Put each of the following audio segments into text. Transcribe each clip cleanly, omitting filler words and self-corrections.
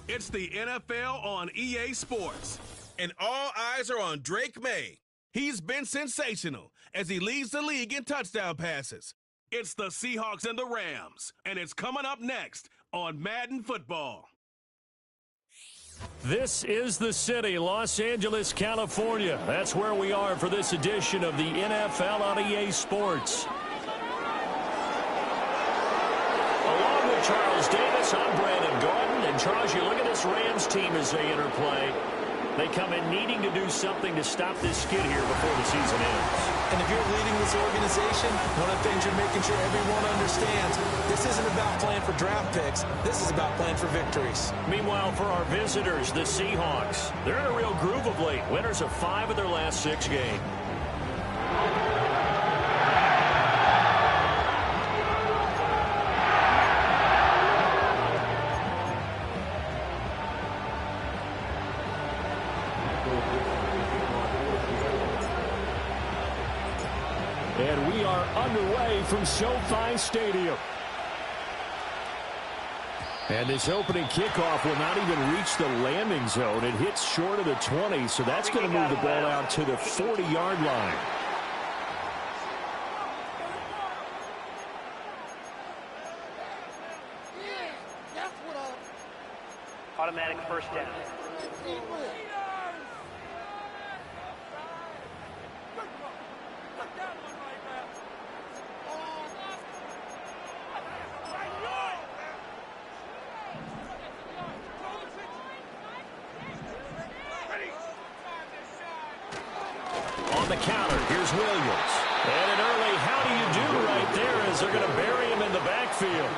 It's the NFL on EA Sports, and all eyes are on Drake May. He's been sensational as he leads the league in touchdown passes. It's the Seahawks and the Rams, and it's coming up next on Madden Football. This is the city, Los Angeles, California. That's where we are for this edition of the NFL on EA Sports. Along with Charles Davis, I'm Brandon Gordon. And Charles, you look at this Rams team as they interplay. They come in needing to do something to stop this skid here before the season ends. And if you're leading this organization, one of the things you're making sure everyone understands, this isn't about playing for draft picks. This is about playing for victories. Meanwhile, for our visitors, the Seahawks, they're in a real groove of late. Winners of 5 of their last 6 games. And we are underway from SoFi Stadium. And this opening kickoff will not even reach the landing zone. It hits short of the 20, so that's going to move the ball out to the 40-yard line. Automatic first down. On the counter, here's Williams. And an early how do you do right there as they're going to bury him in the backfield.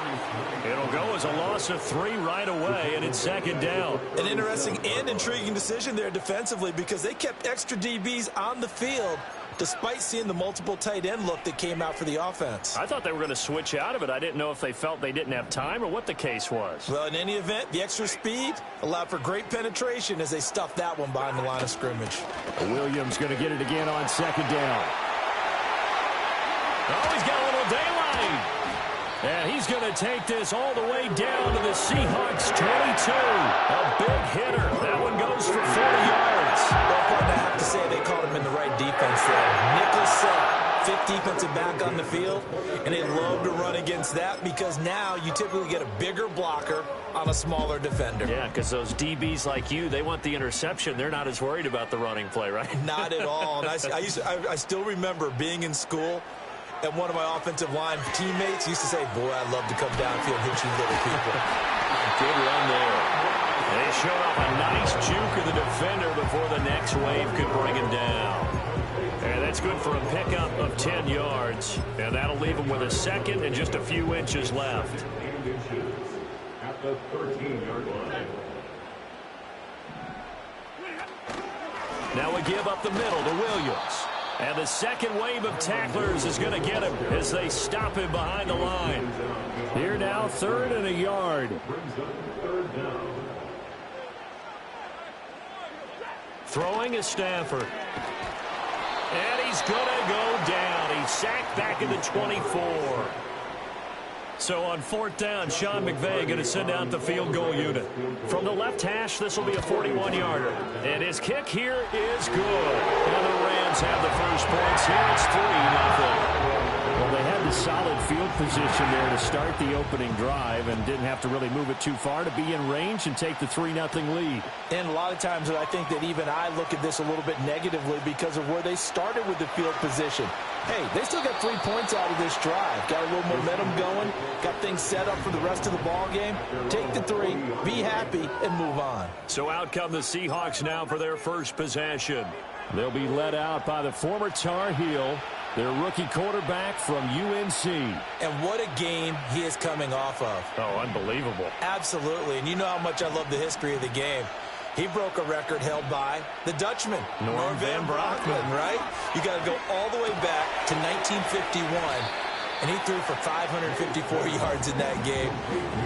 It'll go as a loss of 3 right away, and it's second down. An interesting and intriguing decision there defensively because they kept extra DBs on the field despite seeing the multiple tight end look that came out for the offense. I thought they were going to switch out of it. I didn't know if they felt they didn't have time or what the case was. Well, in any event, the extra speed allowed for great penetration as they stuffed that one behind the line of scrimmage. Williams going to get it again on second down. Oh, he's got a little daylight. And he's going to take this all the way down to the Seahawks 22. A big hitter. That one goes for 40 yards. Well, partner, I have to say they caught him in the right defense there. Nickel set, 5th defensive back on the field, and they love to run against that because now you typically get a bigger blocker on a smaller defender. Yeah, because those DBs like you, they want the interception. They're not as worried about the running play, right? Not at all. And I still remember being in school, and one of my offensive line teammates used to say, boy, I'd love to come downfield and hit you little people. Good run there. They showed off a nice juke of the defender before the next wave could bring him down. And that's good for a pickup of 10 yards. And that'll leave him with a second and just a few inches left. At the 13-yard line. Now we give up the middle to Williams. And the second wave of tacklers is going to get him as they stop him behind the line. Here now, 3rd and a yard. Throwing is Stafford. And he's going to go down. He's sacked back at the 24. So on 4th down, Sean McVay going to send out the field goal unit. From the left hash, this will be a 41-yarder. And his kick here is good. And the Rams have the first points here. It's 3-0. Well, they had the solid field position there to start the opening drive and didn't have to really move it too far to be in range and take the 3-0 lead. And a lot of times I think that even I look at this a little bit negatively because of where they started with the field position. Hey, they still got 3 points out of this drive. Got a little momentum going. Got things set up for the rest of the ball game. Take the 3, be happy, and move on. So out come the Seahawks now for their first possession. They'll be led out by the former Tar Heel, their rookie quarterback from UNC. And what a game he is coming off of. Oh, unbelievable. Absolutely. And you know how much I love the history of the game. He broke a record held by the Dutchman, Norm Van Brocklin, right? You got to go all the way back to 1951, and he threw for 554 yards in that game.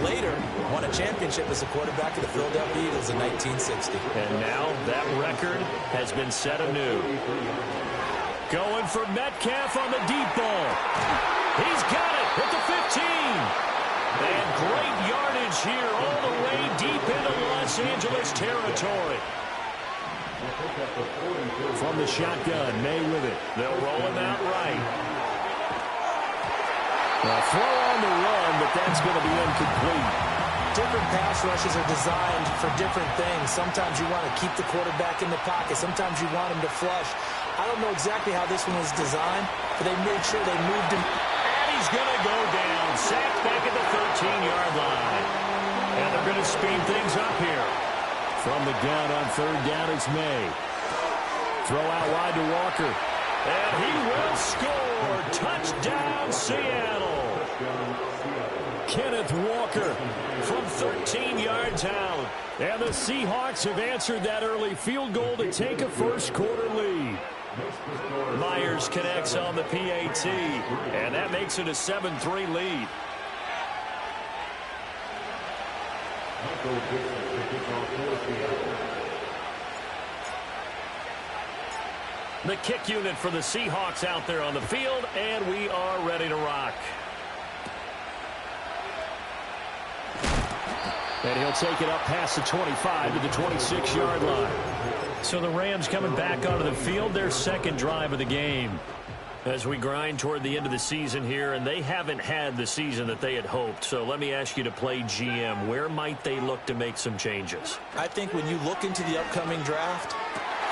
Later, won a championship as a quarterback of the Philadelphia Eagles in 1960. And now that record has been set anew. Going for Metcalf on the deep ball. He's got it at the 15. And great yardage here all the way deep into Las Los Angeles territory. From the shotgun, May with it. They'll roll him out right. A throw on the run, but that's going to be incomplete. Different pass rushes are designed for different things. Sometimes you want to keep the quarterback in the pocket. Sometimes you want him to flush. I don't know exactly how this one was designed, but they made sure they moved him. And he's going to go down. Sacked back at the 13-yard line. And they're going to speed things up here. From the gun on third down, it's May. Throw out wide to Walker. And he will score. Touchdown, Seattle. Kenneth Walker from 13 yards out. And the Seahawks have answered that early field goal to take a first-quarter lead. Myers connects on the PAT, and that makes it a 7-3 lead. The kick unit for the Seahawks out there on the field, and we are ready to rock. And he'll take it up past the 25 to the 26-yard line. So the Rams coming back onto the field, their second drive of the game. As we grind toward the end of the season here, and they haven't had the season that they had hoped. So let me ask you to play GM. Where might they look to make some changes? I think when you look into the upcoming draft,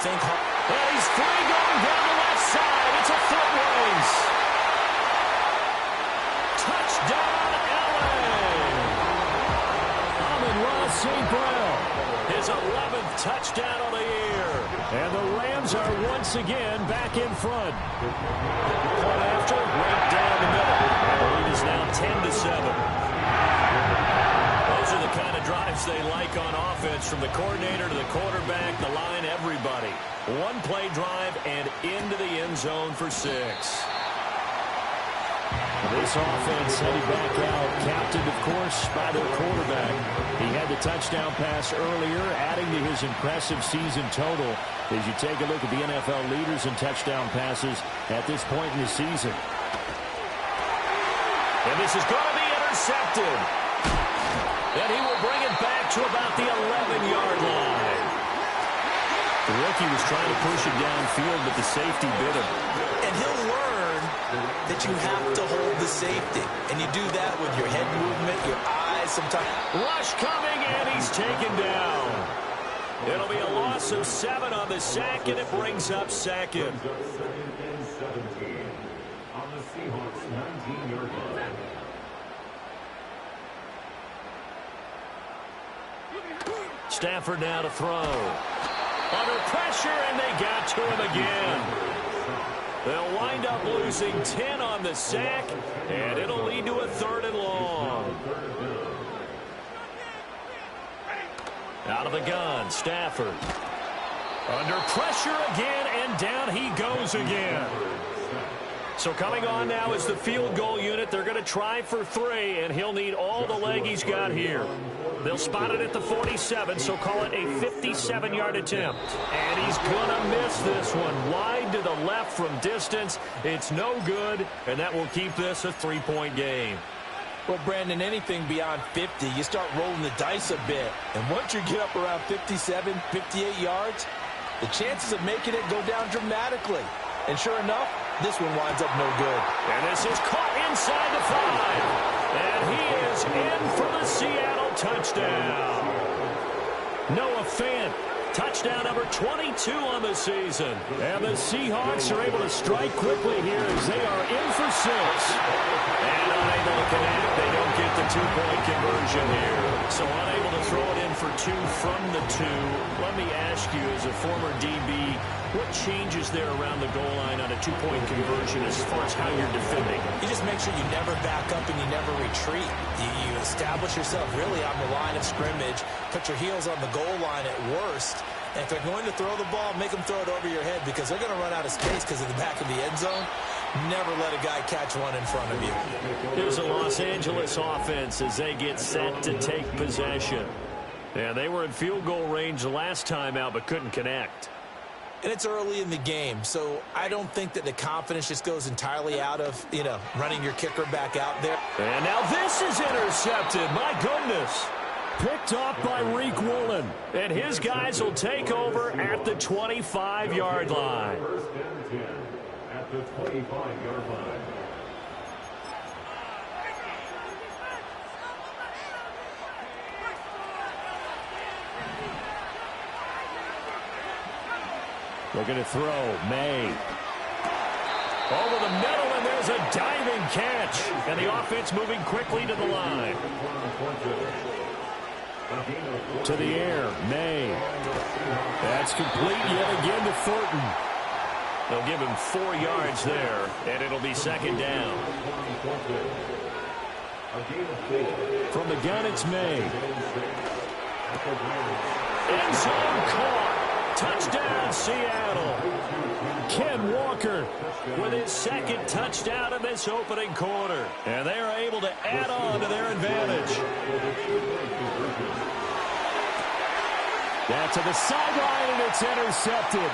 think hard. And he's free going down the left side. It's a foot race. Touchdown, LA. Amon-Ra St. Brown. His 11th touchdown of the year. And the Rams are once again back in front. Point after, right down the middle. And the lead is now 10-7. Those are the kind of drives they like on offense, from the coordinator to the quarterback, the line, everybody. One-play drive and into the end zone for 6. This offense headed back out, captained, of course, by their quarterback. He had the touchdown pass earlier, adding to his impressive season total as you take a look at the NFL leaders in touchdown passes at this point in the season. And this is going to be intercepted. And he will bring it back to about the 11-yard line. The rookie was trying to push it downfield, but the safety bit him. And he'll learn that you have to hold the safety. And you do that with your head movement, your eyes sometimes. Rush coming, and he's taken down. It'll be a loss of 7 on the sack, and it brings up second. On the Seahawks 19-yard line. Stafford now to throw. Under pressure, and they got to him again. They'll wind up losing 10 on the sack, and it'll lead to a 3rd and long. Out of the gun, Stafford. Under pressure again, and down he goes again. So coming on now is the field goal unit. They're going to try for 3, and he'll need all the leg he's got here. They'll spot it at the 47, so call it a 57-yard attempt. And he's going to miss this one. Wide to the left from distance. It's no good, and that will keep this a 3-point game. Well, Brandon, anything beyond 50, you start rolling the dice a bit. And once you get up around 57, 58 yards, the chances of making it go down dramatically. And sure enough, this one winds up no good. And this is caught inside the 5. And he is in for the Seattle touchdown. Noah Fant, touchdown number 22 on the season. And the Seahawks are able to strike quickly here as they are in for 6. And unable to connect. They don't get the 2-point conversion here. So unable to throw it in for 2 from the 2. Let me ask you, as a former DB, what changes there around the goal line on a 2-point conversion as far as how you're defending? You just make sure you never back up and you never retreat. You establish yourself really on the line of scrimmage, put your heels on the goal line at worst, and if they're going to throw the ball, make them throw it over your head because they're going to run out of space because of the back of the end zone. Never let a guy catch one in front of you. Here's a Los Angeles offense as they get set to take possession. Yeah, they were in field goal range the last time out but couldn't connect. And it's early in the game, so I don't think that the confidence just goes entirely out of, running your kicker back out there. And now this is intercepted. My goodness. Picked off by Reek Woolen. And his guys will take over at the 25-yard line. First and 10 at the 25-yard line. Looking to throw. May. Over the middle, and there's a diving catch. And the offense moving quickly to the line. To the air. May. That's complete yet again to Thornton. They'll give him 4 yards there, and it'll be second down. From the gun, it's May. End zone caught. Touchdown, Seattle. Ken Walker With his second touchdown in this opening quarter. And they are able to add on to their advantage. That's to the sideline, and it's intercepted.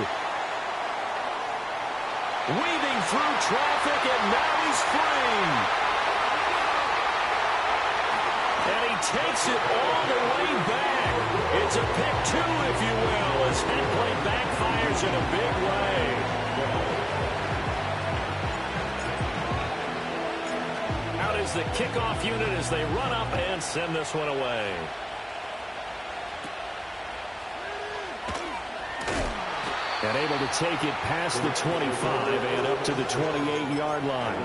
Weaving through traffic, and now he's free. And he takes it all the way back. It's a pick two, if you will, as that play backfires in a big way. Out is the kickoff unit as they run up and send this one away. And able to take it past the 25 and up to the 28-yard line.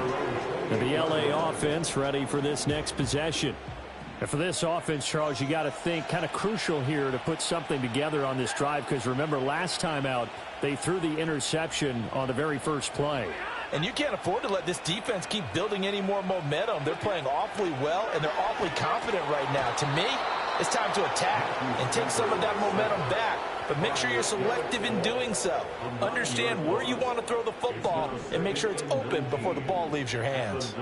And the LA offense ready for this next possession. And for this offense, Charles, you got to think kind of crucial here to put something together on this drive, because remember last time out they threw the interception on the very first play. And you can't afford to let this defense keep building any more momentum. They're playing awfully well, and they're awfully confident right now. To me, it's time to attack and take some of that momentum back. But make sure you're selective in doing so. Understand where you want to throw the football and make sure it's open before the ball leaves your hands.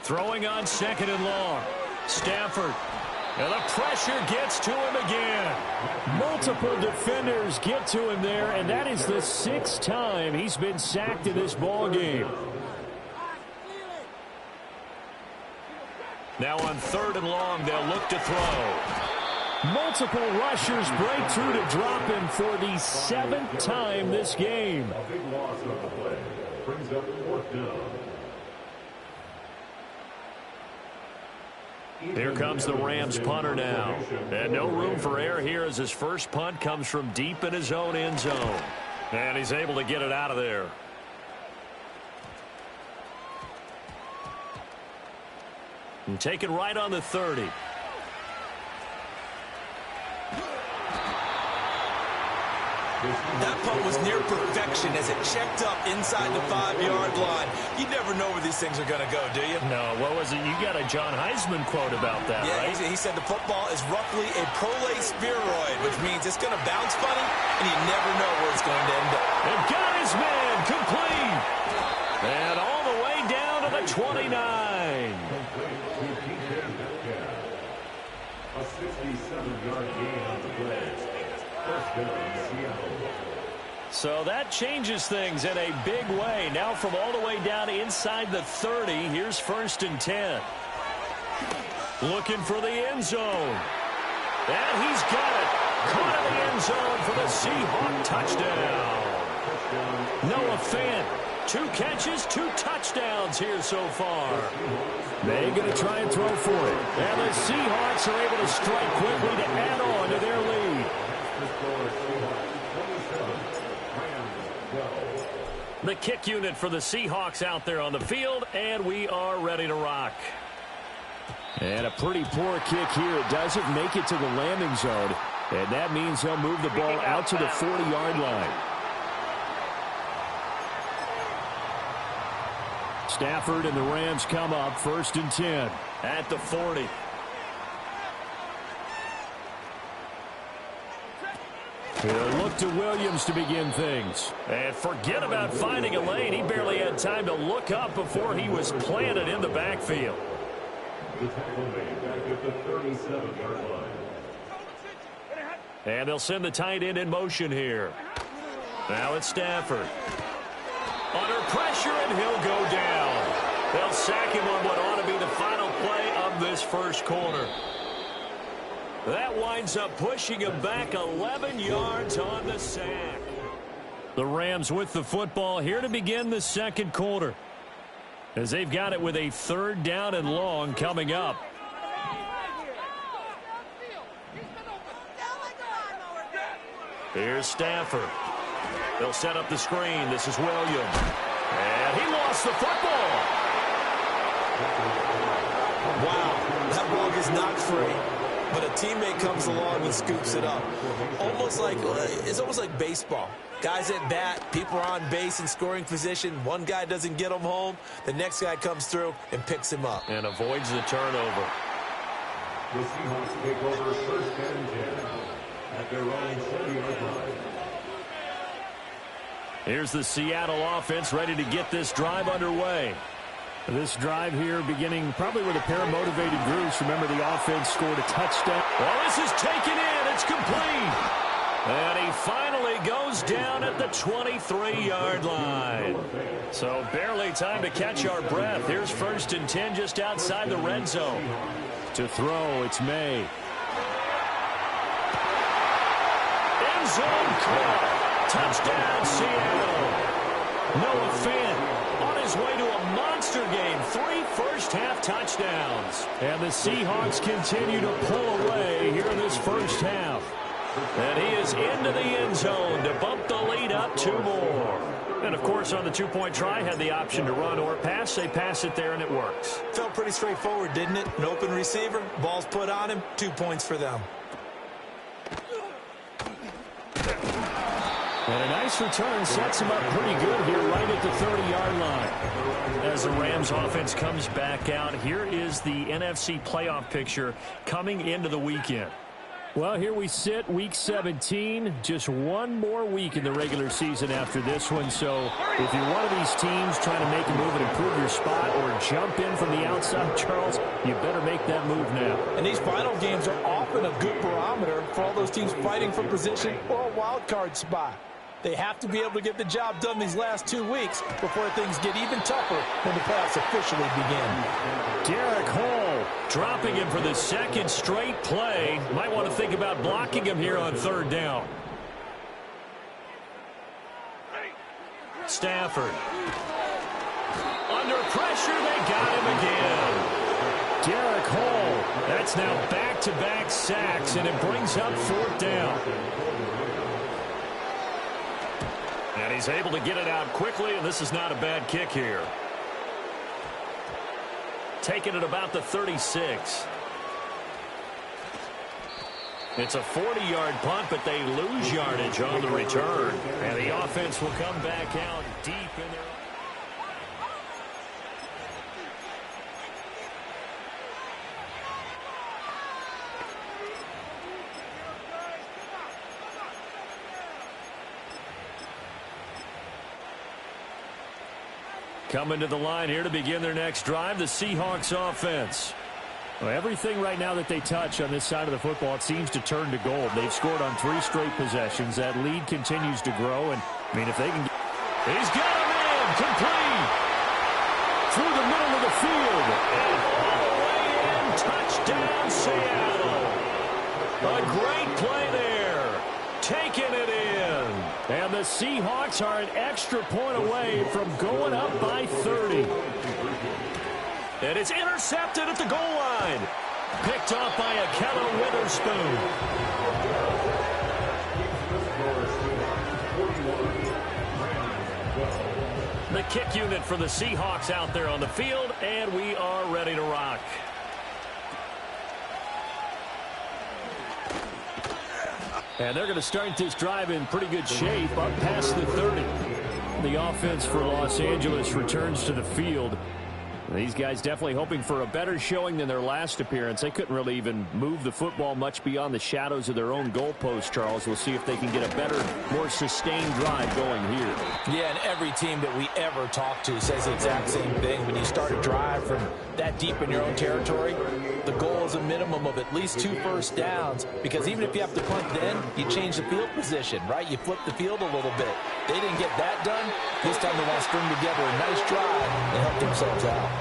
Throwing on second and long. Stafford. And the pressure gets to him again. Multiple defenders get to him there, and that is the 6th time he's been sacked in this ball game. Now on third and long, they'll look to throw. Multiple rushers break through to drop him for the 7th time this game. A big loss on the play. Brings up 4th down. Here comes the Rams punter now. And no room for error here as his first punt comes from deep in his own end zone. And he's able to get it out of there. And take it right on the 30. That punt was near perfection as it checked up inside the 5-yard line. You never know where these things are going to go, do you? No, what was it? You got a John Heisman quote about that, yeah, right? He said the football is roughly a prolate spheroid, which means it's going to bounce funny, and you never know where it's going to end up. And got his man complete. And all the way down to the 29. A 67-yard gain on the play. First down, Seattle. So that changes things in a big way. Now from all the way down inside the 30, here's 1st and 10. Looking for the end zone. And he's got it. Caught in the end zone for the Seahawk touchdown. Noah Fant, 2 catches, 2 touchdowns here so far. They're going to try and throw for it. And the Seahawks are able to strike quickly to add on to their lead. The kick unit for the Seahawks out there on the field, and we are ready to rock. And a pretty poor kick here. It doesn't make it to the landing zone, and that means they'll move the ball out to the 40-yard line. Stafford and the Rams come up 1st and 10. At the 40. He'll look to Williams to begin things. And forget about finding a lane. He barely had time to look up before he was planted in the backfield. The tackle made back at the 37-yard line. And they'll send the tight end in motion here. Now it's Stafford. Under pressure, and he'll go down. They'll sack him on what ought to be the final play of this this first quarter. That winds up pushing him back 11 yards on the sack. The Rams with the football here to begin the second quarter, as they've got it with a 3rd down and long coming up. Here's Stafford. They'll set up the screen. This is Williams. And he lost the football. Wow, that ball gets knocked free, but a teammate comes along and scoops it up. It's almost like baseball. Guys at bat, people are on base in scoring position. One guy doesn't get him home. The next guy comes through and picks him up. And avoids the turnover. The Seahawks take over 1st and 10 at their own 30-yard line. Here's the Seattle offense ready to get this drive underway. This drive here beginning probably with a pair of motivated groups. Remember, the offense scored a touchdown. Well, this is taken in. It's complete. And he finally goes down at the 23-yard line. So barely time to catch our breath. Here's 1st and 10 just outside the red zone. To throw, it's May. End zone caught. Touchdown, Seattle. Noah Fant on his way to a monster game. 3 first-half touchdowns. And the Seahawks continue to pull away here in this first half. And he is into the end zone to bump the lead up 2 more. And, of course, on the 2-point try, had the option to run or pass. They pass it there, and it works. Felt pretty straightforward, didn't it? An open receiver, ball's put on him, 2 points for them. And a nice return sets him up pretty good here right at the 30-yard line. As the Rams offense comes back out, here is the NFC playoff picture coming into the weekend. Well, here we sit, Week 17. Just one more week in the regular season after this one. So if you're one of these teams trying to make a move and improve your spot or jump in from the outside, Charles, you better make that move now. And these final games are often a good barometer for all those teams fighting for position or a wild card spot. They have to be able to get the job done these last 2 weeks before things get even tougher when the playoffs officially begin. Derek Hall dropping him for the 2nd straight play. Might want to think about blocking him here on 3rd down. Stafford. Under pressure, they got him again. Derek Hall. That's now back-to-back sacks, and it brings up 4th down. And he's able to get it out quickly, and this is not a bad kick here. Taking it about the 36. It's a 40-yard punt, but they lose yardage on the return. And the offense will come back out deep in their... Coming to the line here to begin their next drive, the Seahawks offense. Well, everything right now that they touch on this side of the football, it seems to turn to gold. They've scored on 3 straight possessions. That lead continues to grow. And, I mean, if they can... He's got him in, complete. Through the middle of the field. And all the way in, touchdown, Seattle. A great play there. Taking it in. And the Seahawks are an extra point away from going up by 30. And it's intercepted at the goal line. Picked off by Akello Witherspoon. The kick unit for the Seahawks out there on the field, and we are ready to rock. And they're going to start this drive in pretty good shape up past the 30. The offense for Los Angeles returns to the field. These guys definitely hoping for a better showing than their last appearance. They couldn't really even move the football much beyond the shadows of their own goalpost, Charles. We'll see if they can get a better, more sustained drive going here. Yeah, and every team that we ever talk to says the exact same thing. When you start a drive from that deep in your own territory, the goal is a minimum of at least 2 first downs, because even if you have to punt then, you change the field position, right? You flip the field a little bit. They didn't get that done. This time they want to string together a nice drive and help themselves out.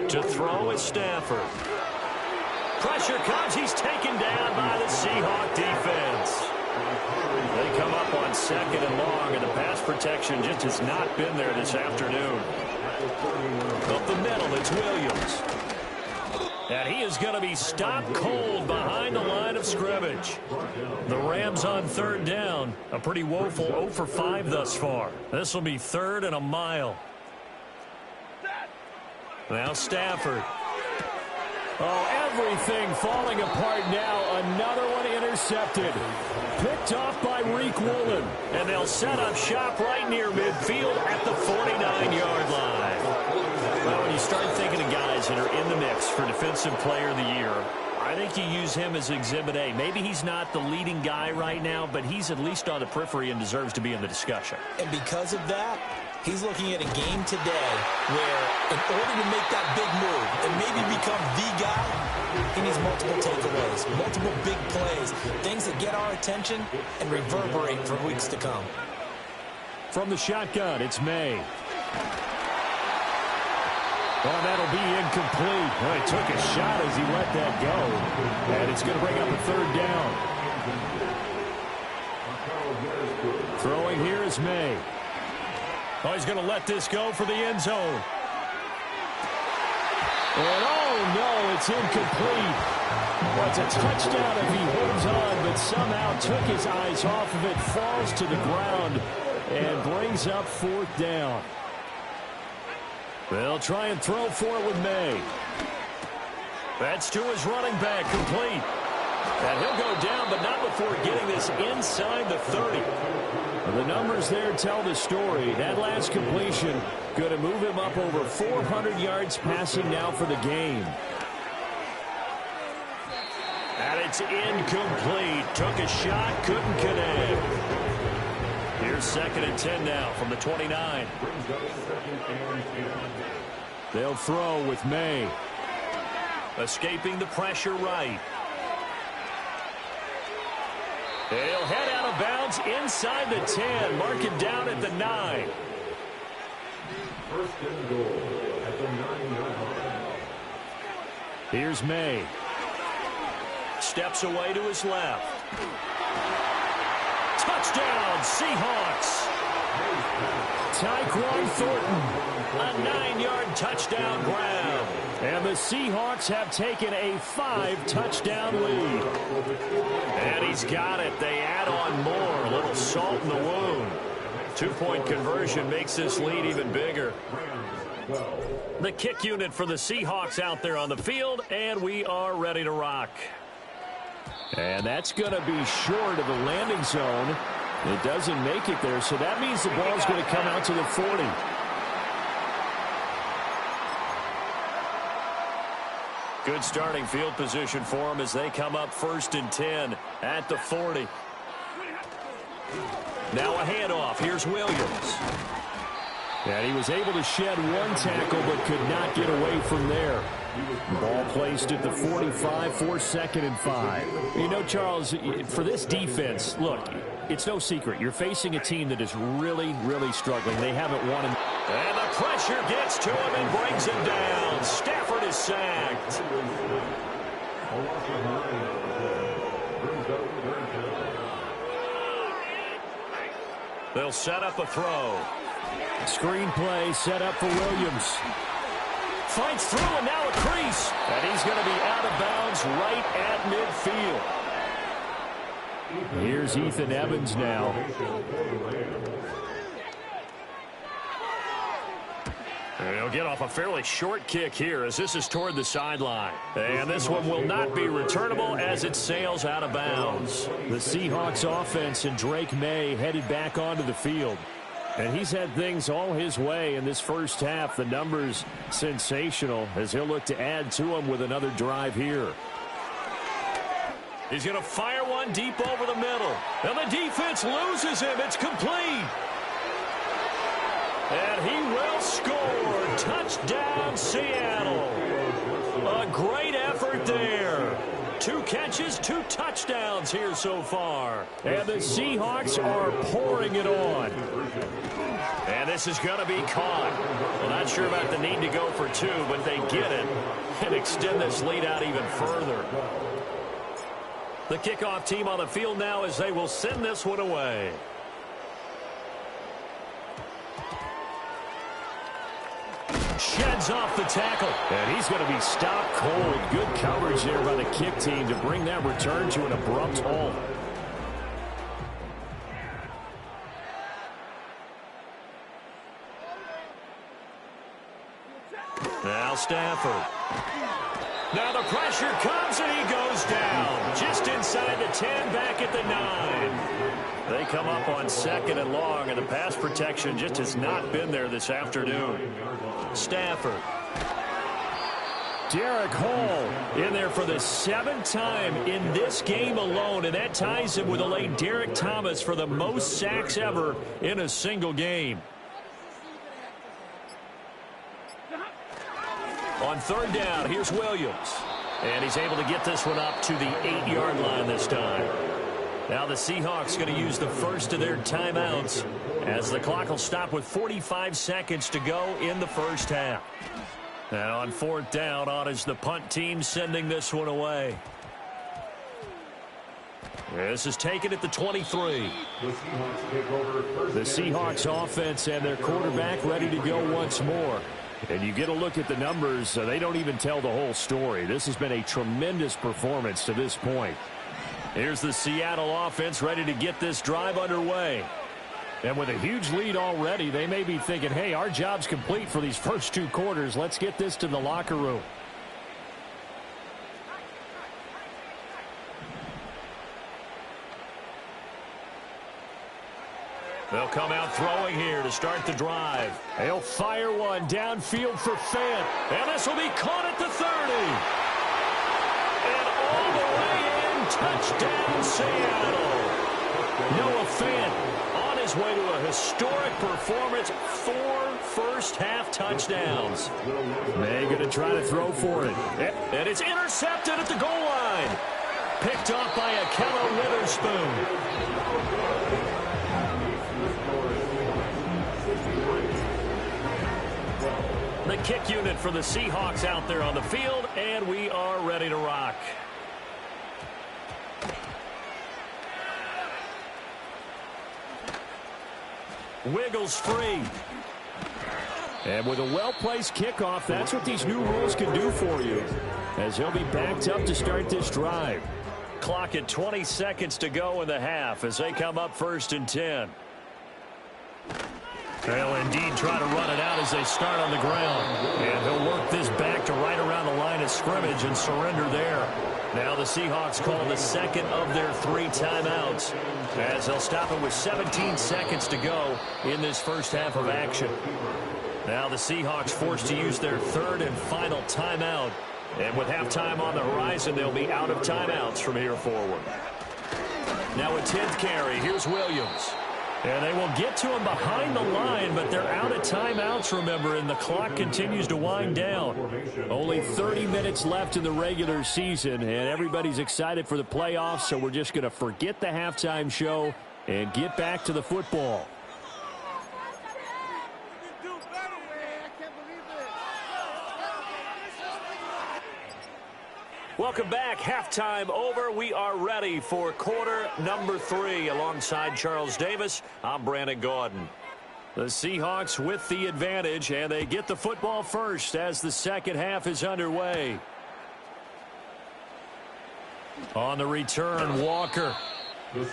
To throw is Stafford. Pressure comes. He's taken down by the Seahawk defense. They come up on 2nd and long, and the pass protection just has not been there this afternoon. Up the middle, it's Williams. And he is going to be stopped cold behind the line of scrimmage. The Rams on 3rd down. A pretty woeful 0 for 5 thus far. This will be 3rd and a mile. Now Stafford. Oh, everything falling apart now. Another one intercepted. Picked off by Reek Woolen. And they'll set up shop right near midfield at the 49-yard line. Well, when you start thinking of guys that are in the mix for Defensive Player of the Year, I think you use him as Exhibit A. Maybe he's not the leading guy right now, but he's at least on the periphery and deserves to be in the discussion. And because of that, he's looking at a game today where, in order to make that big move and maybe become the guy, he needs multiple takeaways, multiple big plays, things that get our attention and reverberate for weeks to come. From the shotgun, it's May. Well, that'll be incomplete. Well, he took a shot as he let that go. And it's going to bring up a 3rd down. Throwing here is May. Oh, he's going to let this go for the end zone. And oh, no, it's incomplete. Well, it's a touchdown if he holds on, but somehow took his eyes off of it, falls to the ground, and brings up 4th down. They'll try and throw for it with May. That's to his running back, complete. And he'll go down, but not before getting this inside the 30. The numbers there tell the story. That last completion going to move him up over 400 yards passing now for the game. And it's incomplete. Took a shot, couldn't connect. Here's 2nd and 10 now from the 29. They'll throw with May. Escaping the pressure right. He'll head out of bounds inside the 10. Mark it down at the 9. 1st and goal at the 9-yard line. Here's May. Steps away to his left. Touchdown, Seahawks. Tyquan Thornton. A 9-yard touchdown grab. And the Seahawks have taken a 5-touchdown lead. And he's got it. They add on more. A little salt in the wound. 2-point conversion makes this lead even bigger. The kick unit for the Seahawks out there on the field, and we are ready to rock. And that's going to be short of the landing zone. It doesn't make it there, so that means the ball's going to come out to the 40. Good starting field position for them as they come up 1st and 10 at the 40. Now a handoff. Here's Williams. And he was able to shed one tackle but could not get away from there. Ball placed at the 45 for 2nd and 5. You know, Charles, for this defense, look, it's no secret. You're facing a team that is really, really struggling. They haven't won. And the pressure gets to him and brings him down. Stafford is sacked. They'll set up a throw. Screen play set up for Williams. Fights through and now a crease. And he's going to be out of bounds right at midfield. Here's Ethan Evans now. He'll get off a fairly short kick here as this is toward the sideline. And this one will not be returnable as it sails out of bounds. The Seahawks offense and Drake May headed back onto the field. And he's had things all his way in this first half. The numbers sensational as he'll look to add to them with another drive here. He's going to fire one deep over the middle. And the defense loses him. It's complete. And he will score. Touchdown, Seattle. A great effort there. 2 catches, 2 touchdowns here so far. And the Seahawks are pouring it on. And this is going to be caught. Well, not sure about the need to go for 2, but they get it and extend this lead out even further. The kickoff team on the field now as they will send this one away. Sheds off the tackle. And he's going to be stopped cold. Good coverage there by the kick team to bring that return to an abrupt halt. Now Stafford. Now the pressure comes and he goes down. Just inside the 10, back at the 9. They come up on 2nd and long, and the pass protection just has not been there this afternoon. Stafford. Derek Hall in there for the 7th time in this game alone, and that ties him with a late Derek Thomas for the most sacks ever in a single game. On 3rd down, here's Williams. And he's able to get this one up to the 8-yard line this time. Now the Seahawks going to use the first of their timeouts as the clock will stop with 45 seconds to go in the first half. And on 4th down, on is the punt team sending this one away. This is taken at the 23. The Seahawks offense and their quarterback ready to go once more. And you get a look at the numbers, they don't even tell the whole story. This has been a tremendous performance to this point. Here's the Seattle offense ready to get this drive underway. And with a huge lead already, they may be thinking, hey, our job's complete for these first 2 quarters. Let's get this to the locker room. They'll come out throwing here to start the drive. They'll fire one downfield for Fant. And this will be caught at the 30. And all the way in, touchdown Seattle. Noah Fant on his way to a historic performance, 4 first-half touchdowns. They're going to try to throw for it. And it's intercepted at the goal line. Picked off by Ahkello Witherspoon. The kick unit for the Seahawks out there on the field, and we are ready to rock. Wiggles free. And with a well-placed kickoff, that's what these new rules can do for you, as he'll be backed up to start this drive. Clock at 20 seconds to go in the half as they come up 1st and 10. They'll indeed try to run it out as they start on the ground. And he'll work this back to right around the line of scrimmage and surrender there. Now the Seahawks call the 2nd of their 3 timeouts as they'll stop it with 17 seconds to go in this first half of action. Now the Seahawks forced to use their 3rd and final timeout. And with halftime on the horizon, they'll be out of timeouts from here forward. Now a 10th carry. Here's Williams. And they will get to him behind the line, but they're out of timeouts, remember, and the clock continues to wind down. Only 30 minutes left in the regular season, and everybody's excited for the playoffs, so we're just going to forget the halftime show and get back to the football. Welcome back. Halftime over. We are ready for quarter number 3. Alongside Charles Davis, I'm Brandon Gaudin. The Seahawks with the advantage, and they get the football first as the second half is underway. On the return, Walker. The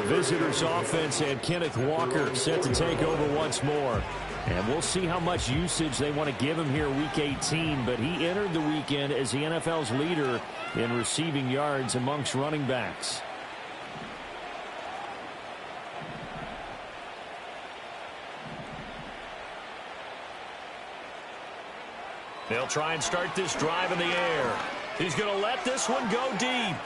visitors' offense and Kenneth Walker set to take over once more. And we'll see how much usage they want to give him here week 18, but he entered the weekend as the NFL's leader in receiving yards amongst running backs. They'll try and start this drive in the air. He's going to let this one go deep.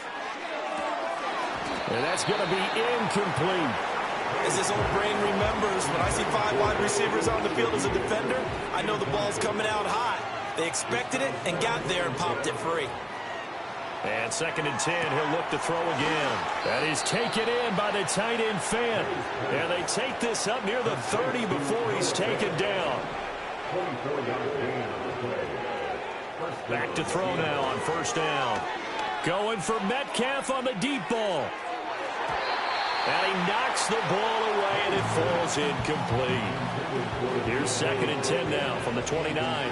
And that's going to be incomplete. As his old brain remembers, when I see 5 wide receivers on the field as a defender, I know the ball's coming out high. They expected it and got there and popped it free. And 2nd and 10, he'll look to throw again. That is taken in by the tight end Fant. And they take this up near the 30 before he's taken down. Back to throw now on 1st down. Going for Metcalf on the deep ball. And he knocks the ball away, and it falls incomplete. Here's 2nd and 10 now from the 29.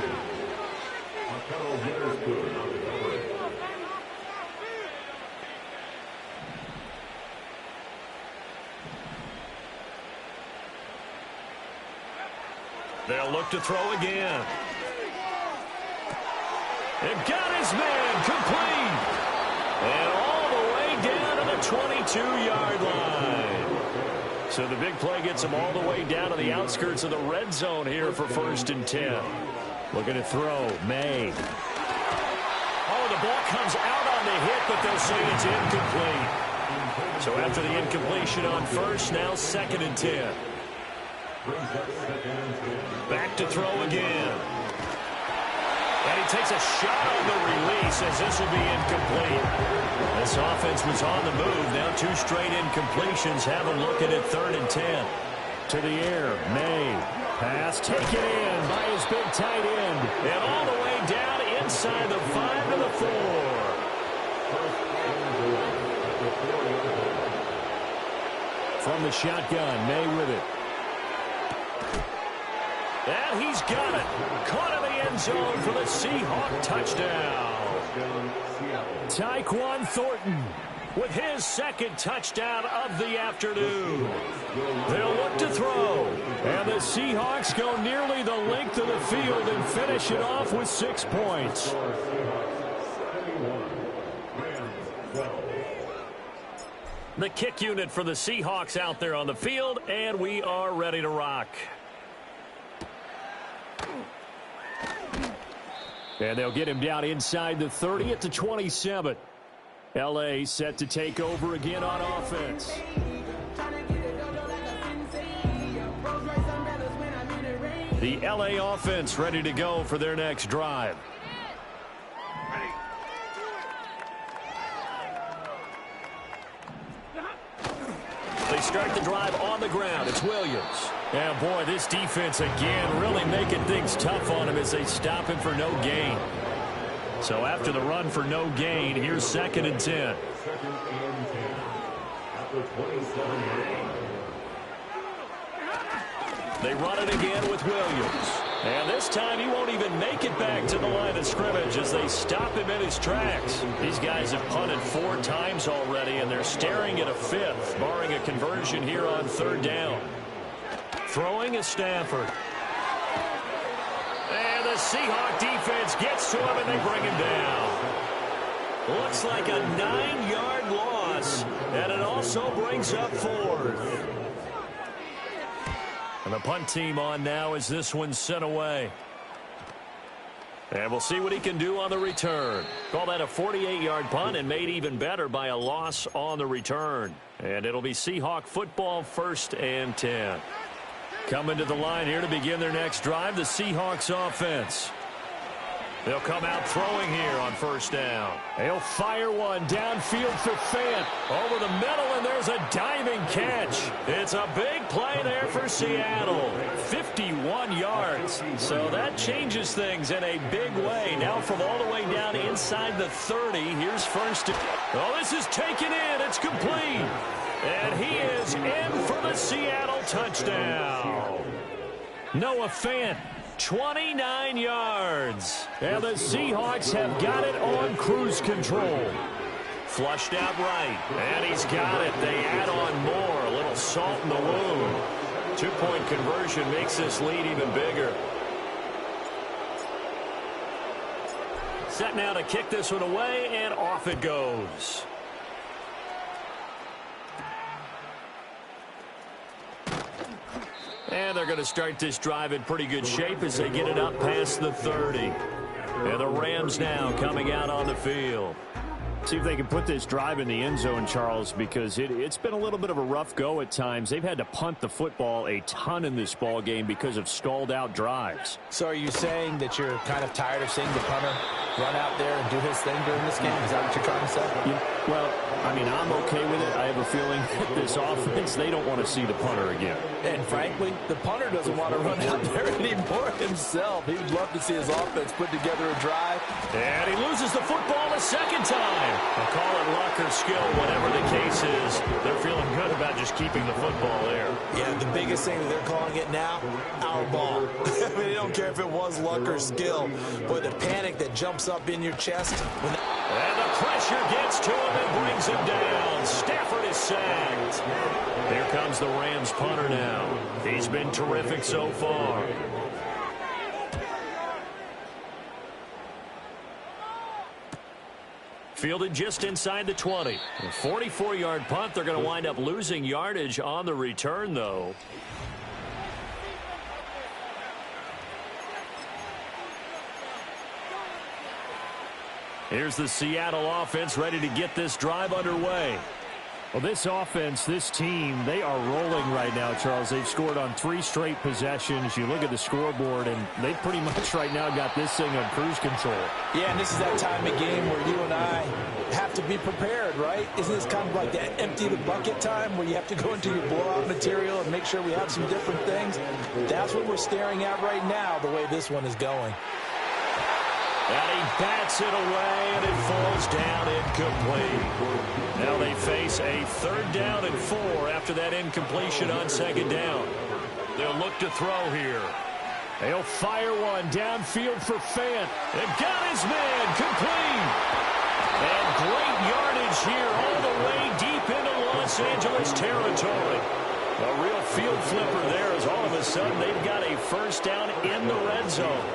They'll look to throw again. And got his man complete. And all the way down to the 22-yard line. So the big play gets him all the way down to the outskirts of the red zone here for 1st and 10. Looking to throw. May. Oh, the ball comes out on the hit, but they'll say it's incomplete. So after the incompletion on 1st, now 2nd and 10. Back to throw again. And he takes a shot on the release as this will be incomplete. This offense was on the move. Now 2 straight incompletions. Have a look at it 3rd and 10. To the air. May. Pass taken in by his big tight end. And all the way down inside the 5 to the 4. From the shotgun. May with it. And he's got it. Caught in the end zone for the Seahawk touchdown. Tyquan Thornton with his 2nd touchdown of the afternoon. They'll look to throw. And the Seahawks go nearly the length of the field and finish it off with 6 points. The kick unit for the Seahawks out there on the field, and we are ready to rock. And they'll get him down inside the 30 at the 27. L.A. set to take over again on offense. The L.A. offense ready to go for their next drive. They start the drive on the ground. It's Williams. Yeah, boy, this defense again really making things tough on him as they stop him for no gain. So after the run for no gain, here's 2nd and 10. They run it again with Williams. And this time he won't even make it back to the line of scrimmage as they stop him in his tracks. These guys have punted 4 times already, and they're staring at a 5th, barring a conversion here on 3rd down. Throwing is Stafford. And the Seahawk defense gets to him, and they bring him down. Looks like a 9-yard loss, and it also brings up 4th. And the punt team on now as this one's sent away. And we'll see what he can do on the return. Call that a 48-yard punt and made even better by a loss on the return. And it'll be Seahawk football 1st and 10. Coming to the line here to begin their next drive, the Seahawks offense. They'll come out throwing here on 1st down. They'll fire one downfield for Fant. Over the middle, and there's a diving catch. It's a big play there for Seattle. 51 yards. So that changes things in a big way. Now from all the way down inside the 30, here's 1st. Oh, this is taken in. It's complete. And he is in for the Seattle touchdown. Noah Fant. 29 yards. And the Seahawks have got it on cruise control. Flushed out right. And he's got it. They add on more. A little salt in the wound. 2-point conversion makes this lead even bigger. Set now to kick this one away, and off it goes. And they're going to start this drive in pretty good shape as they get it up past the 30. And the Rams now coming out on the field. See if they can put this drive in the end zone, Charles, because it's been a little bit of a rough go at times. They've had to punt the football a ton in this ball game because of stalled out drives. So are you saying that you're kind of tired of seeing the punter run out there and do his thing during this game? Is that what you're trying to say? Yeah, well, I mean, I'm okay with it. I have a feeling that this offense, they don't want to see the punter again. And frankly, the punter doesn't want to run out there anymore himself. He would love to see his offense put together a drive. And he loses the football a second time. They'll call it luck or skill, whatever the case is. They're feeling good about just keeping the football there. Yeah, the biggest thing that they're calling it now, our ball. I mean, they don't care if it was luck or skill. Boy, the panic that jumps up in your chest. And the pressure gets to him and brings him down. Stafford is sacked. Here comes the Rams punter now. He's been terrific so far. Fielded just inside the 20. A 44-yard punt. They're going to wind up losing yardage on the return, though. Here's the Seattle offense ready to get this drive underway. Well, this offense, this team, they are rolling right now, Charles. They've scored on 3 straight possessions. You look at the scoreboard, and they pretty much right now got this thing on cruise control. Yeah, and this is that time of game where you and I have to be prepared, right? Isn't this kind of like that empty the bucket time where you have to go into your blowout material and make sure we have some different things? That's what we're staring at right now, the way this one is going. And he bats it away, and it falls down incomplete. Now they face a 3rd down and 4 after that incompletion on 2nd down. They'll look to throw here. They'll fire one downfield for Fant. And got his man complete. And great yardage here all the way deep into Los Angeles territory. A real field flipper there as all of a sudden they've got a 1st down in the red zone.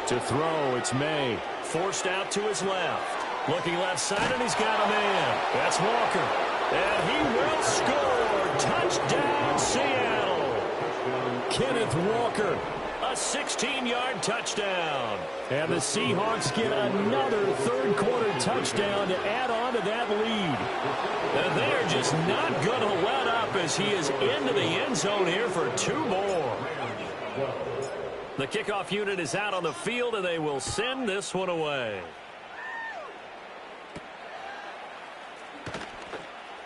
To throw, it's May. Forced out to his left. Looking left side, and he's got a man. That's Walker. And he will score. Touchdown, Seattle. Kenneth Walker. A 16-yard touchdown. And the Seahawks get another 3rd quarter touchdown to add on to that lead. And they're just not going to let up as he is into the end zone here for 2 more. The kickoff unit is out on the field, and they will send this one away.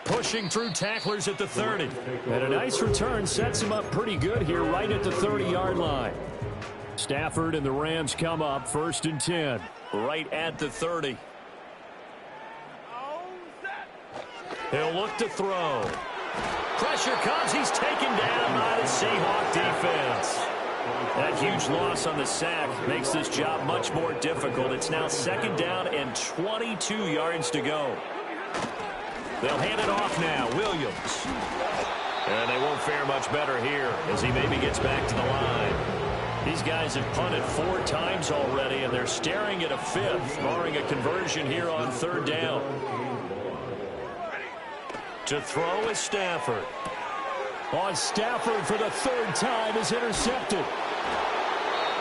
Pushing through tacklers at the 30. And a nice return sets him up pretty good here right at the 30-yard line. Stafford and the Rams come up 1st and 10. Right at the 30. He'll look to throw. Pressure comes. He's taken down by the Seahawk defense. That huge loss on the sack makes this job much more difficult. It's now 2nd down and 22 yards to go. They'll hand it off now. Williams. And they won't fare much better here as he maybe gets back to the line. These guys have punted 4 times already, and they're staring at a 5th, barring a conversion here on 3rd down. To throw is Stafford. On Stafford for the 3rd time is intercepted.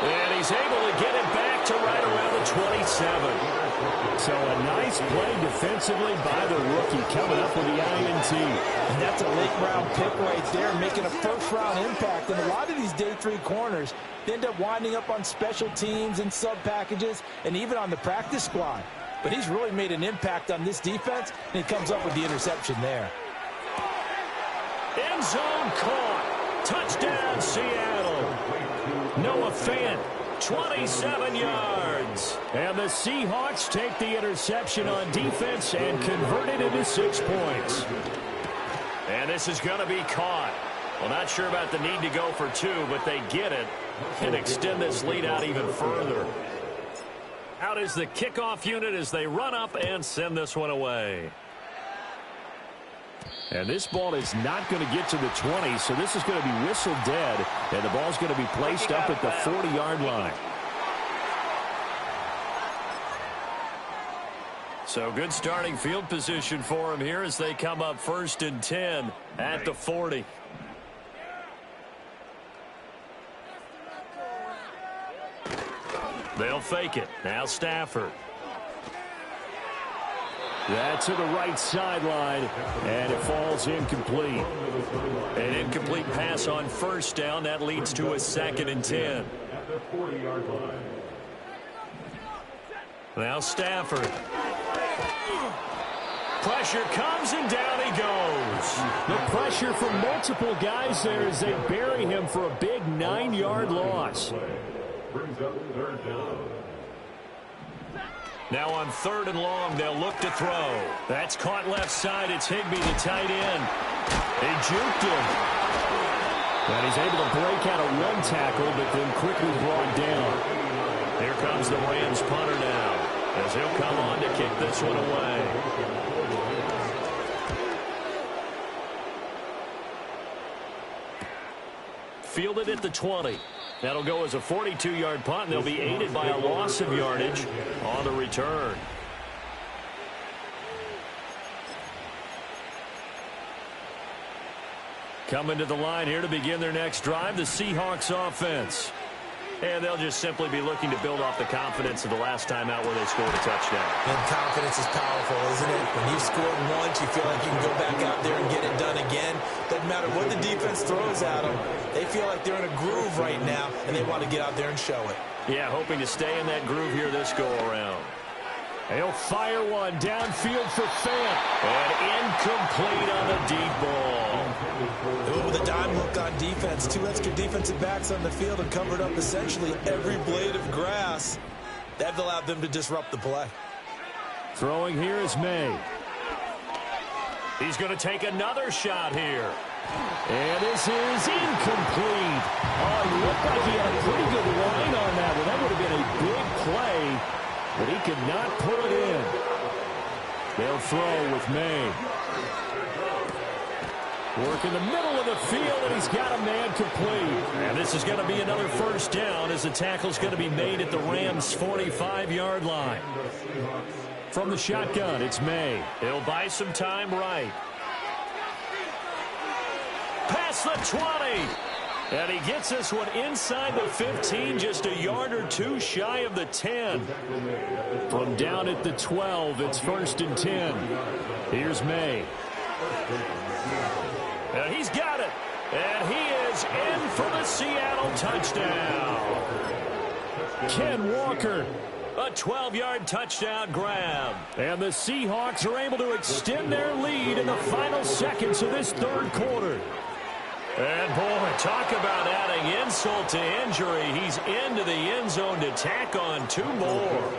And he's able to get it back to right around the 27. So a nice play defensively by the rookie coming up with the INT. And that's a late-round pick right there, making a first-round impact. And a lot of these day 3 corners end up winding up on special teams and sub-packages and even on the practice squad. But he's really made an impact on this defense, and he comes up with the interception there. End zone caught. Touchdown, Seattle. Noah Fant, 27 yards. And the Seahawks take the interception on defense and convert it into 6 points. And this is going to be caught. Well, not sure about the need to go for 2, but they get it and extend this lead out even further. Out is the kickoff unit as they run up and send this one away. And this ball is not going to get to the 20, so this is going to be whistled dead, and the ball's going to be placed up at the 40-yard line. So good starting field position for him here as they come up 1st and 10 at the 40. They'll fake it. Now Stafford. That's to the right sideline, and it falls incomplete. An incomplete pass on 1st down. That leads to a 2nd and 10. At the 40-yard line. Now Stafford. Pressure comes, and down he goes. The pressure from multiple guys there as they bury him for a big 9-yard loss. Brings up third down. Now on 3rd and long, they'll look to throw. That's caught left side. It's Higbee, the tight end. They juked him. And he's able to break out of one tackle, but then quickly brought down. Here comes the Rams punter now, as he'll come on to kick this one away. Fielded at the 20. That'll go as a 42-yard punt, and they'll be aided by a loss of yardage on the return. Coming to the line here to begin their next drive, the Seahawks offense. And they'll just simply be looking to build off the confidence of the last time out where they scored a touchdown. And confidence is powerful, isn't it? When you've scored once, you feel like you can go back out there and get it done again. Doesn't matter what the defense throws at them. They feel like they're in a groove right now, and they want to get out there and show it. Yeah, hoping to stay in that groove here this go-around. He'll fire one downfield for Fant. And incomplete on the deep ball. Ooh, with a dime look on defense. 2 extra defensive backs on the field and covered up essentially every blade of grass. That allowed them to disrupt the play. Throwing here is May. He's going to take another shot here. And this is incomplete. Oh, he looked like he had a pretty good line on that one. That would have been a big play, but he could not pull it in. They'll throw with May. Work in the middle of the field, and he's got a man complete. And this is going to be another first down as the tackle's going to be made at the Rams' 45-yard line. From the shotgun, it's May. He'll buy some time right. Past the 20. And he gets this one inside the 15, just a yard or two shy of the 10. From down at the 12, it's 1st and 10. Here's May. And he's got it. And he is in for the Seattle touchdown. Ken Walker. A 12-yard touchdown grab. And the Seahawks are able to extend their lead in the final seconds of this 3rd quarter. And, boy, talk about adding insult to injury. He's into the end zone to tack on 2 more.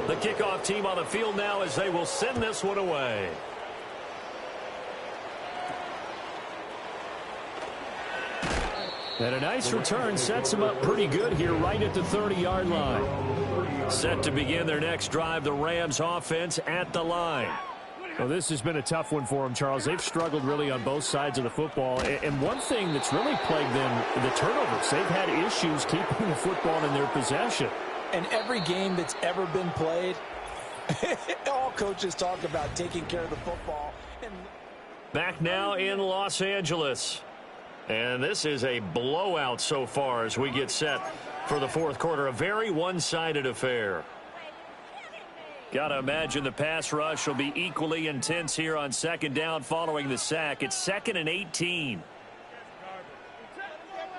The kickoff team on the field now as they will send this one away. And a nice return sets them up pretty good here right at the 30-yard line. Set to begin their next drive, the Rams offense at the line. Well, this has been a tough one for them, Charles. They've struggled really on both sides of the football. And one thing that's really plagued them, the turnovers. They've had issues keeping the football in their possession. And every game that's ever been played, all coaches talk about taking care of the football. Back now in Los Angeles. And this is a blowout so far as we get set for the 4th quarter. A very one-sided affair. Got to imagine the pass rush will be equally intense here on 2nd down following the sack. It's 2nd and 18.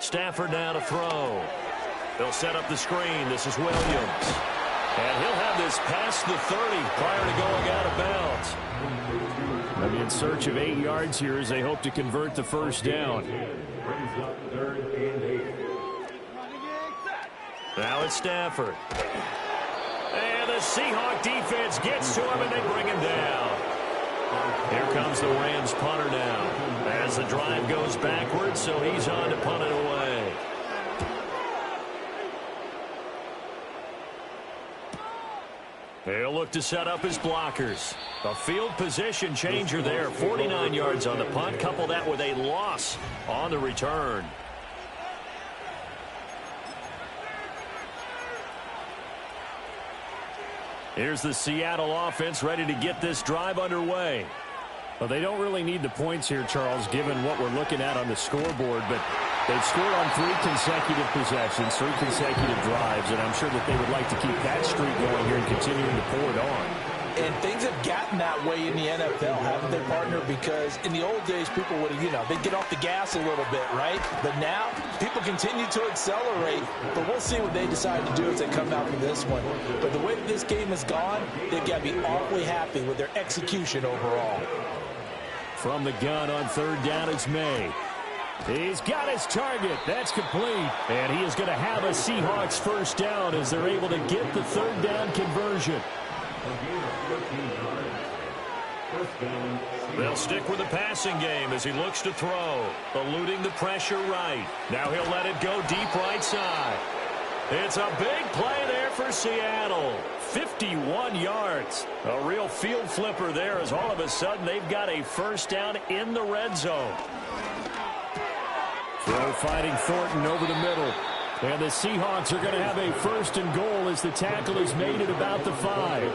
Stafford now to throw. They'll set up the screen. This is Williams. And he'll have this past the 30 prior to going out of bounds. And in search of 8 yards here as they hope to convert the 1st down. Now it's Stafford. And the Seahawk defense gets to him, and they bring him down. Here comes the Rams punter now as the drive goes backwards, so he's on to punt it away. They'll look to set up his blockers. A field position changer there. 49 yards on the punt. Couple that with a loss on the return. Here's the Seattle offense ready to get this drive underway. Well, they don't really need the points here, Charles, given what we're looking at on the scoreboard, but they've scored on 3 consecutive possessions, 3 consecutive drives, and I'm sure that they would like to keep that streak going here and continuing to pour it on. And things have gotten that way in the NFL, haven't they, partner? Because in the old days, people would have, they'd get off the gas a little bit, right? But now, people continue to accelerate. But we'll see what they decide to do as they come out for this one. But the way that this game has gone, they've got to be awfully happy with their execution overall. From the gun on third down, it's May. He's got his target. That's complete. And he is going to have a Seahawks first down as they're able to get the third down conversion. They'll stick with the passing game as he looks to throw. Eluding the pressure right. Now he'll let it go deep right side. It's a big play there for Seattle. 51 yards. A real field flipper there as all of a sudden they've got a first down in the red zone. Throw fighting Thornton over the middle. And the Seahawks are going to have a first and goal as the tackle is made at about the 5.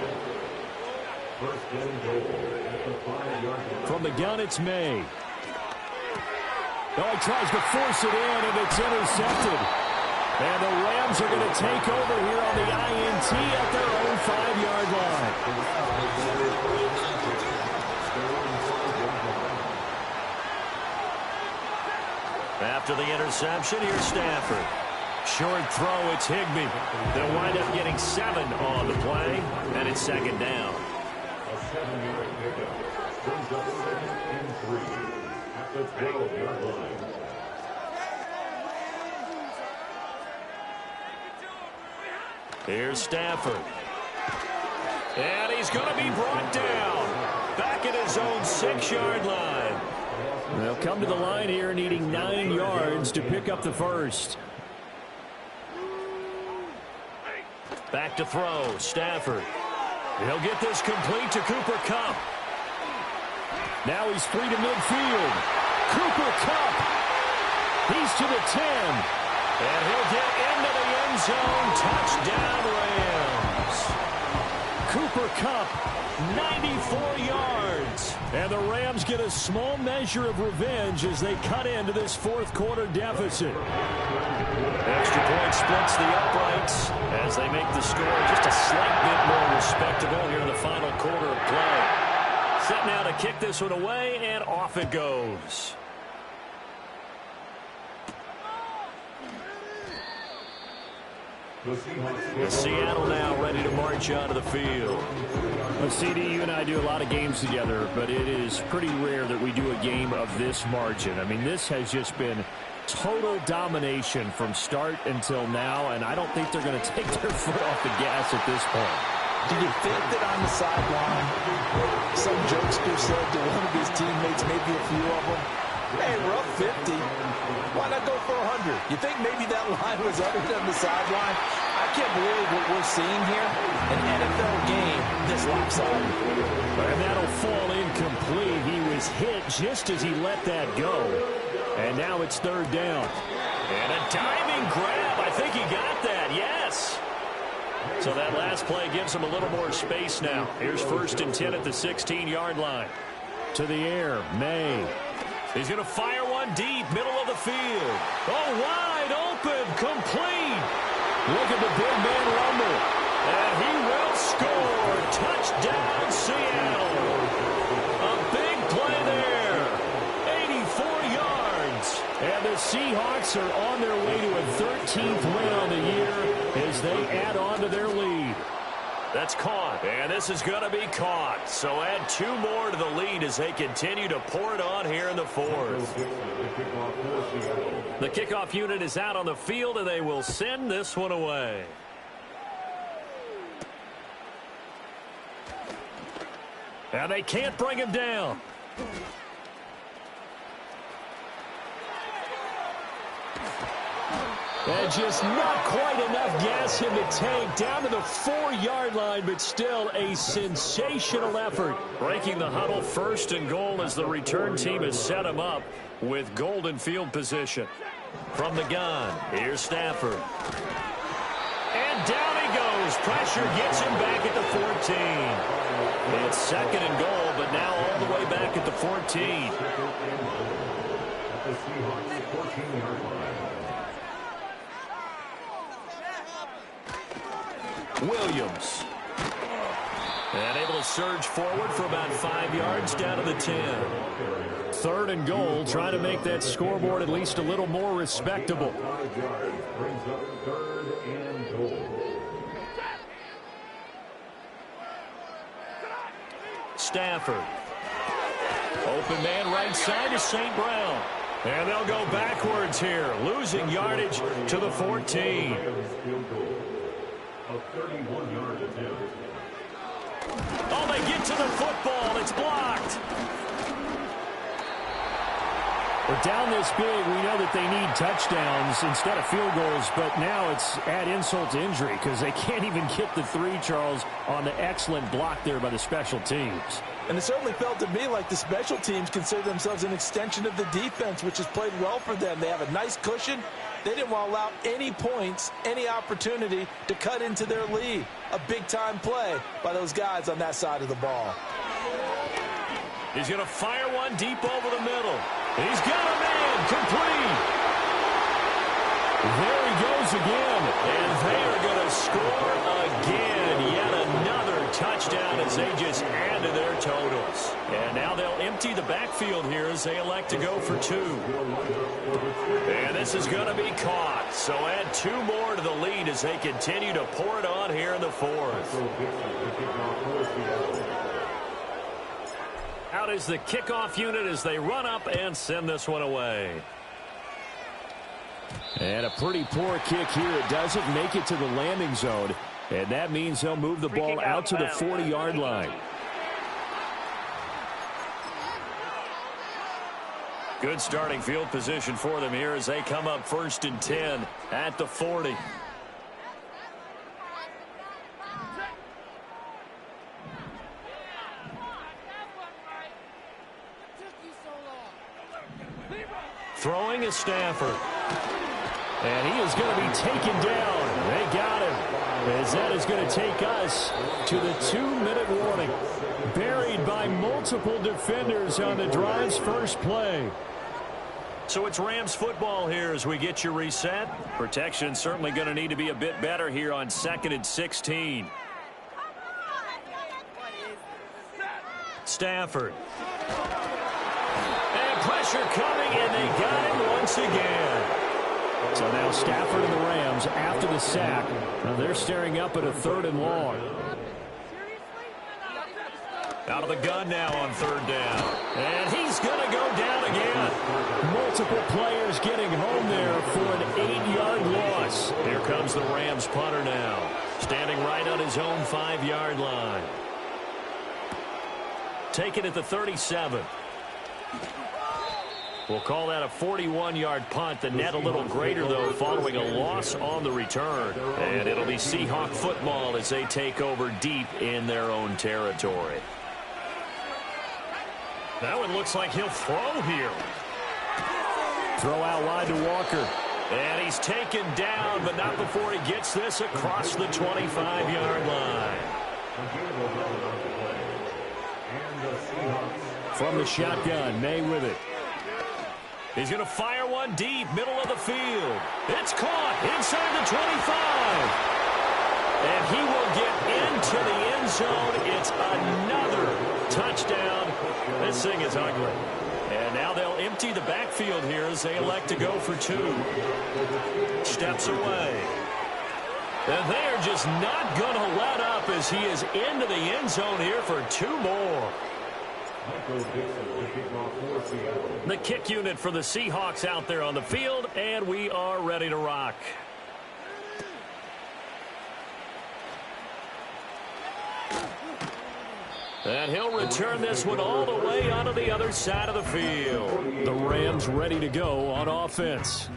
From the gun, it's May. Oh, he tries to force it in, and it's intercepted. And the Rams are going to take over here on the INT at their own 5-yard line. After the interception, here's Stafford. Short throw, it's Higbee. They'll wind up getting 7 on the play, and it's second down. A 7-yard pickup brings up 2nd and 3 at the 12-yard line. Here's Stafford. And he's going to be brought down. Back at his own 6-yard line. They'll come to the line here needing 9 yards to pick up the first. Back to throw, Stafford. He'll get this complete to Cooper Kupp. Now he's free to midfield. Cooper Kupp. He's to the 10. And he'll get into the end zone. Touchdown, Rams. Cooper Kupp, 94 yards. And the Rams get a small measure of revenge as they cut into this fourth quarter deficit. Extra point splits the uprights as they make the score just a slight bit more respectable here in the final quarter of play. Set now to kick this one away, and off it goes. The Seattle now ready to march onto the field. Well, CD, you and I do a lot of games together, but it is pretty rare that we do a game of this margin. I mean, this has just been total domination from start until now, and I don't think they're going to take their foot off the gas at this point. Do you think that on the sideline, some jokester said to one of his teammates, maybe a few of them, hey, we're up 50. Why not go for 100? You think maybe that line was uttered on the sideline? I can't believe what we're seeing here. An NFL game this lopsided. And that'll fall incomplete. He was hit just as he let that go. And now it's third down. And a diving grab. I think he got that. Yes. So that last play gives him a little more space now. Here's 1st and 10 at the 16-yard line. To the air, May. He's going to fire one deep, middle of the field. Oh, wide open, complete. Look at the big man rumble. And he will score. Touchdown, Seattle. A big play there. 84 yards. And the Seahawks are on their way to a 13th win on the year as they add on to their lead. That's caught, and this is going to be caught. So add 2 more to the lead as they continue to pour it on here in the fourth. The kickoff unit is out on the field, and they will send this one away. And they can't bring him down. And just not quite enough gas in the tank, down to the 4-yard line, but still a sensational effort. Breaking the huddle, 1st and goal as the return team has set him up with golden field position. From the gun, here's Stafford. And down he goes. Pressure gets him back at the 14. It's 2nd and goal, but now all the way back at the 14. At the Seahawks 14-yard line. Williams. And able to surge forward for about 5 yards down to the 10. 3rd and goal, trying to make that scoreboard at least a little more respectable. 5 yards brings up 3rd and goal. Stafford. Open man right side is St. Brown. And they'll go backwards here, losing yardage to the 14. Field goal. A 31-yard attempt. Oh, they get to the football. It's blocked. We're down this big. We know that they need touchdowns instead of field goals, but now it's add insult to injury because they can't even get the 3, Charles, on the excellent block there by the special teams. And it certainly felt to me like the special teams consider themselves an extension of the defense, which has played well for them. They have a nice cushion. They didn't want to allow any points, any opportunity to cut into their lead. A big-time play by those guys on that side of the ball. He's going to fire one deep over the middle. He's got a man complete. There he goes again. And they are going to score again. Yet another touchdown as they just add to their totals. And now they'll empty the backfield here as they elect to go for 2. And this is going to be caught. So add 2 more to the lead as they continue to pour it on here in the 4th. Out is the kickoff unit as they run up and send this one away. And a pretty poor kick here. It doesn't make it to the landing zone. And that means they'll move the ball out to the 40-yard line. Good starting field position for them here as they come up 1st and 10 at the 40. Throwing is Stafford. And he is going to be taken down. They got him. As that is going to take us to the 2-minute warning. Buried by multiple defenders on the drive's first play. So it's Rams football here as we get you reset. Protection certainly going to need to be a bit better here on 2nd and 16. Stafford. And pressure coming, and they got him once again. So now Stafford and the Rams after the sack. Now they're staring up at a 3rd and long. Out of the gun now on 3rd down. And he's going to go down again. Multiple players getting home there for an 8-yard loss. Here comes the Rams punter now. Standing right on his own 5-yard line. Taken at the 37. We'll call that a 41-yard punt. The net a little greater, though, following a loss on the return. And it'll be Seahawk football as they take over deep in their own territory. Now it looks like he'll throw here. Throw out wide to Walker. And he's taken down, but not before he gets this across the 25-yard line. From the shotgun, May with it. He's going to fire one deep, middle of the field. It's caught inside the 25. And he will get into the end zone. It's another touchdown. This thing is ugly. And now they'll empty the backfield here as they elect to go for 2. Steps away. And they are just not going to let up as he is into the end zone here for 2 more. The kick unit for the Seahawks out there on the field, and we are ready to rock. And he'll return this one all the way onto the other side of the field. The Rams ready to go on offense.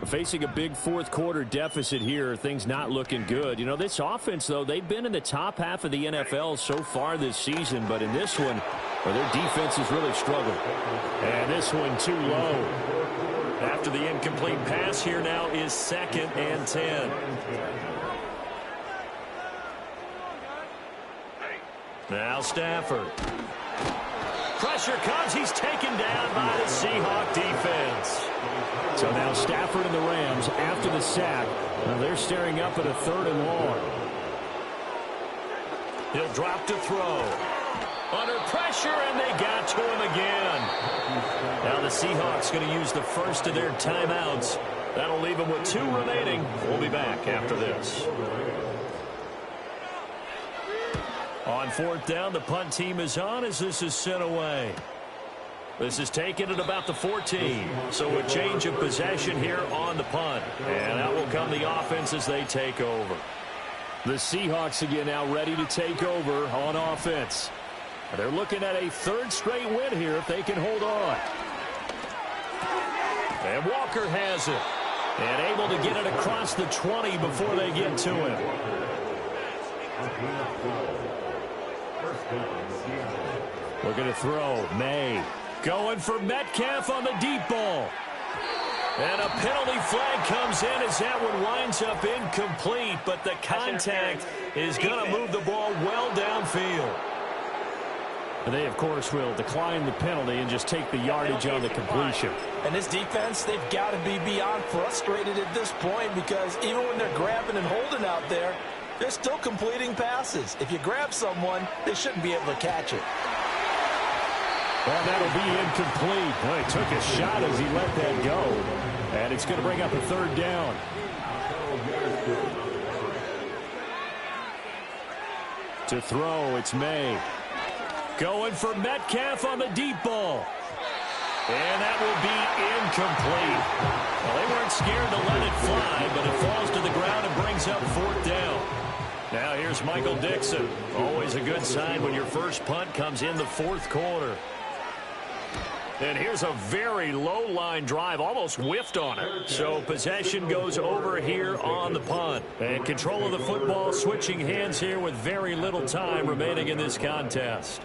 Facing a big 4th quarter deficit here, things not looking good. You know, this offense, though, they've been in the top half of the NFL so far this season, but in this one, well, their defense has really struggled. And this one too low. After the incomplete pass, here now is 2nd and 10. Now Stafford. Pressure comes. He's taken down by the Seahawk defense. So now Stafford and the Rams after the sack. They're staring up at a 3rd and long. He'll drop to throw. Under pressure, and they got to him again. Now the Seahawks going to use the first of their timeouts. That'll leave them with 2 remaining. We'll be back after this. On 4th down, the punt team is on as this is sent away. This is taken at about the 14. So a change of possession here on the punt. And out will come the offense as they take over. The Seahawks again now ready to take over on offense. They're looking at a 3rd straight win here if they can hold on. And Walker has it. And able to get it across the 20 before they get to him. Looking to throw. May. Going for Metcalf on the deep ball. And a penalty flag comes in as that one winds up incomplete. But the contact is going to move the ball well downfield. They, of course, will decline the penalty and just take the yardage on the completion. And this defense, they've got to be beyond frustrated at this point because even when they're grabbing and holding out there, they're still completing passes. If you grab someone, they shouldn't be able to catch it. Well, that'll be incomplete. Well, he took a shot as he let that go. And it's going to bring up a 3rd down. To throw, it's May. Going for Metcalf on the deep ball. And that will be incomplete. Well, they weren't scared to let it fly, but it falls to the ground and brings up 4th down. Now here's Michael Dixon. Always a good sign when your first punt comes in the 4th quarter. And here's a very low-line drive, almost whiffed on it. So possession goes over here on the punt. And control of the football switching hands here with very little time remaining in this contest.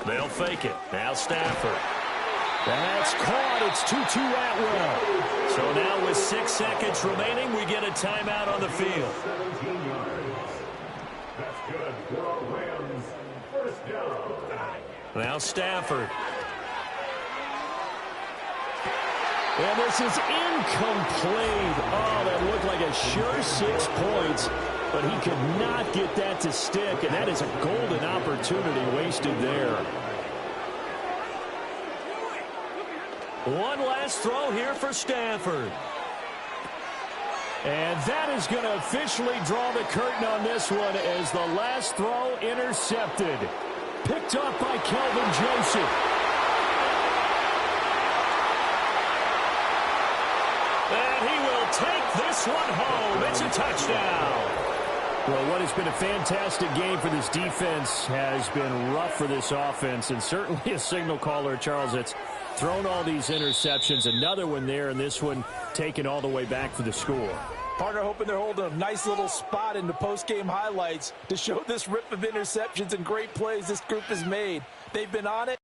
They'll fake it. Now Stafford. That's caught. It's Tutu Atwell. So now with 6 seconds remaining, we get a timeout on the field. 17 yards. That's good for our Rams. First down. Now Stafford. And this is incomplete. Oh, that looked like a sure 6 points. But he could not get that to stick, and that is a golden opportunity wasted there. One last throw here for Stafford. And that is going to officially draw the curtain on this one as the last throw intercepted. Picked up by Kelvin Joseph. And he will take this one home. It's a touchdown. Well, what has been a fantastic game for this defense has been rough for this offense, and certainly a signal caller, Charles, that's thrown all these interceptions. Another one there, and this one taken all the way back for the score. Partner hoping they're holding a nice little spot in the post-game highlights to show this rip of interceptions and great plays this group has made. They've been on it.